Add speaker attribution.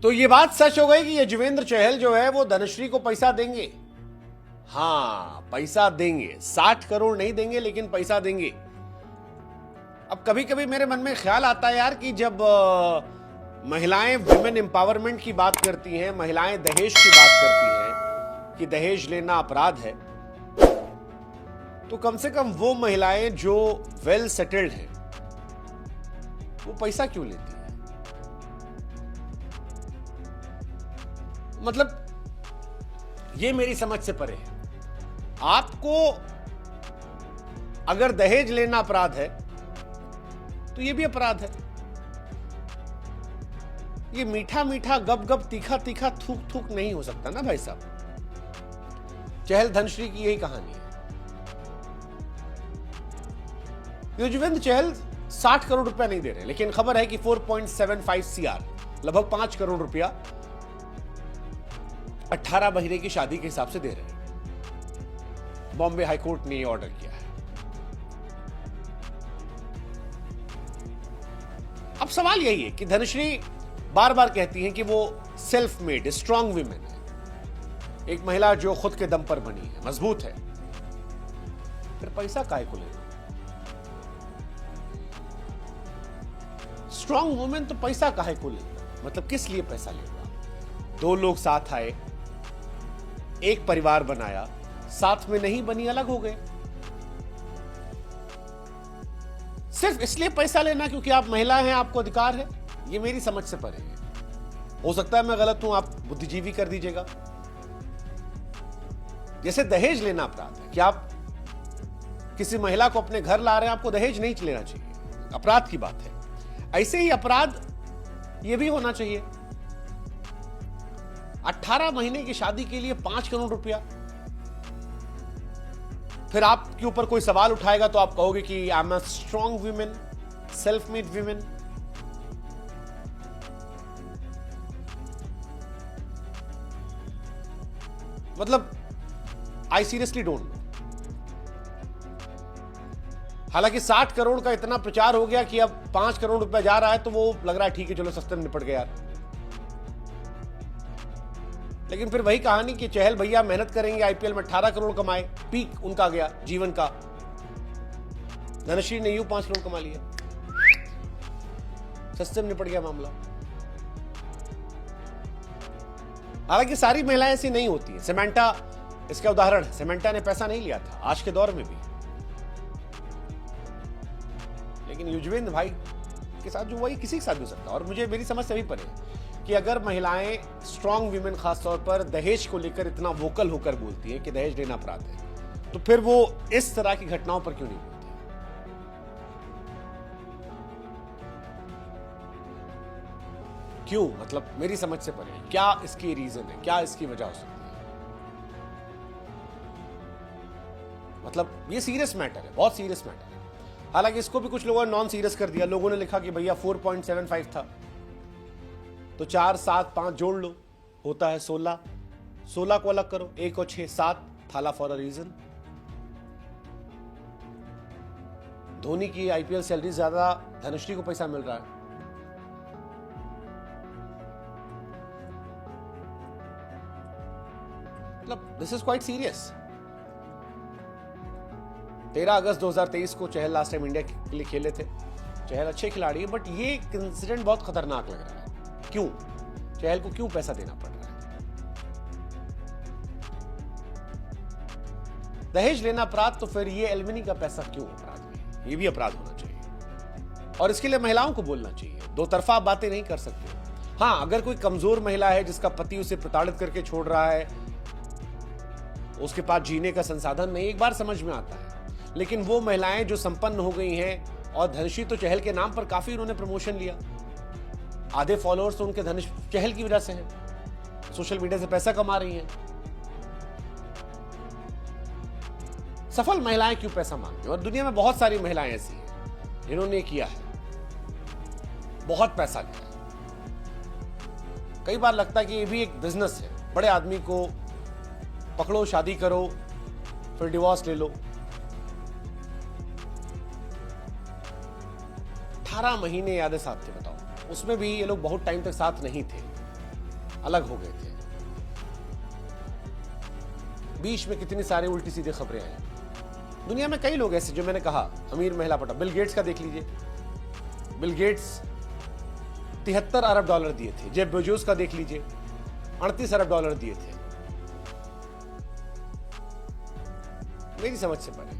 Speaker 1: तो ये बात सच हो गई कि यजुवेंद्र चहल जो है वो धनश्री को पैसा देंगे। हाँ, पैसा देंगे, 60 करोड़ नहीं देंगे लेकिन पैसा देंगे। अब कभी कभी मेरे मन में ख्याल आता है यार कि जब महिलाएं वुमेन एम्पावरमेंट की बात करती हैं, महिलाएं दहेज की बात करती हैं कि दहेज लेना अपराध है, तो कम से कम वो महिलाएं जो वेल सेटल्ड हैं वो पैसा क्यों लेती हैं? मतलब ये मेरी समझ से परे है। आपको अगर दहेज लेना अपराध है तो ये भी अपराध है। ये मीठा मीठा गप गप तीखा तीखा थूक थूक नहीं हो सकता ना भाई साहब। चहल धनश्री की यही कहानी है। यजुवेंद्र चहल 60 करोड़ रुपया नहीं दे रहे, लेकिन खबर है कि 4.75 सीआर, लगभग 5 करोड़ रुपया 18 महीने की शादी के हिसाब से दे रहे हैं। बॉम्बे हाईकोर्ट ने यह ऑर्डर किया है। अब सवाल यही है कि धनश्री बार बार कहती हैं कि वो सेल्फ मेड स्ट्रांग वुमेन है, एक महिला जो खुद के दम पर बनी है, मजबूत है, फिर पैसा काहे को लेना? स्ट्रांग वुमेन तो पैसा काहे को लेना? मतलब किस लिए पैसा लेगा? 2 लोग साथ आए, एक परिवार बनाया, साथ में नहीं बनी, अलग हो गए। सिर्फ इसलिए पैसा लेना क्योंकि आप महिला हैं, आपको अधिकार है, ये मेरी समझ से परे है। हो सकता है मैं गलत हूं, आप बुद्धिजीवी कर दीजिएगा। जैसे दहेज लेना अपराध है कि आप किसी महिला को अपने घर ला रहे हैं, आपको दहेज नहीं लेना चाहिए, अपराध की बात है। ऐसे ही अपराध यह भी होना चाहिए। 18 महीने की शादी के लिए 5 करोड़ रुपया, फिर आपके ऊपर कोई सवाल उठाएगा तो आप कहोगे कि I am a strong women, self made women. मतलब आई सीरियसली डोंट नो। हालांकि 60 करोड़ का इतना प्रचार हो गया कि अब 5 करोड़ रुपया जा रहा है तो वो लग रहा है ठीक है, चलो सस्ते में निपट गया। लेकिन फिर वही कहानी कि चहल भैया मेहनत करेंगे, आईपीएल में 18 करोड़ कमाए, पीक उनका गया जीवन का। धनश्री ने यूं 5 करोड़ कमा लिया, सस्ते में निपट गया मामला। हालांकि सारी महिलाएं ऐसी नहीं होती है। सेमेंटा इसका उदाहरण है। सेमेंटा ने पैसा नहीं लिया था आज के दौर में भी, लेकिन युजवेंद्र भाई के साथ जो वही किसी के साथ भी हो सकता है। और मुझे मेरी समझ से भी परे कि अगर महिलाएं, स्ट्रांग वीमेन खासतौर पर, दहेज को लेकर इतना वोकल होकर बोलती हैं कि दहेज लेना अपराध है, तो फिर वो इस तरह की घटनाओं पर क्यों नहीं बोलती? क्यों? मतलब मेरी समझ से परे है। क्या इसकी रीजन है? क्या इसकी वजह हो सकती है? मतलब ये सीरियस मैटर है, बहुत सीरियस मैटर है। हालांकि इसको भी कुछ लोगों ने नॉन सीरियस कर दिया। लोगों ने लिखा कि भैया 4.75 था तो 4, 7, 5 जोड़ लो, होता है 16। 16 को अलग करो, 1 और 6, 7, थाला फॉर अ रीजन। धोनी की आईपीएल सैलरी ज्यादा धनश्री को पैसा मिल रहा है। मतलब दिस इज क्वाइट सीरियस। 13 अगस्त 2023 को चहल लास्ट टाइम इंडिया के लिए खेले थे। चहल अच्छे खिलाड़ी है, बट ये इंसिडेंट बहुत खतरनाक लग रहा है। क्यों? चहल को क्यों पैसा देना पड़ रहा है? दहेज लेना अपराध, तो फिर ये एलुमनी का पैसा क्यों अपराध है? ये भी अपराध होना चाहिए और इसके लिए महिलाओं को बोलना चाहिए। दो तरफा बातें नहीं कर सकते। हाँ, अगर कोई कमजोर महिला है जिसका पति उसे प्रताड़ित करके छोड़ रहा है, उसके पास जीने का संसाधन नहीं, एक बार समझ में आता है। लेकिन वो महिलाएं जो संपन्न हो गई हैं, और धनश्री तो चहल के नाम पर काफी उन्होंने प्रमोशन लिया, आधे फॉलोअर्स तो उनके चहल की वजह से हैं, सोशल मीडिया से पैसा कमा रही हैं। सफल महिलाएं क्यों पैसा मांगती हैं? और दुनिया में बहुत सारी महिलाएं ऐसी हैं जिन्होंने किया है, बहुत पैसा लिया है। कई बार लगता है कि ये भी एक बिजनेस है। बड़े आदमी को पकड़ो, शादी करो, फिर डिवोर्स ले लो। 18 महीने यादें साथ थे, बताओ। उसमें भी ये लोग बहुत टाइम तक साथ नहीं थे। अलग हो गए थे। बीच में कितनी सारी उल्टी सीधी खबरें आई। दुनिया में कई लोग ऐसे, जो मैंने कहा, अमीर महिला पटा, बिल गेट्स का देख लीजिए। बिल गेट्स 73 अरब डॉलर दिए थे। जेफ बेजोस का देख लीजिए, 38 अरब डॉलर दिए थे। मेरी समझ से परे।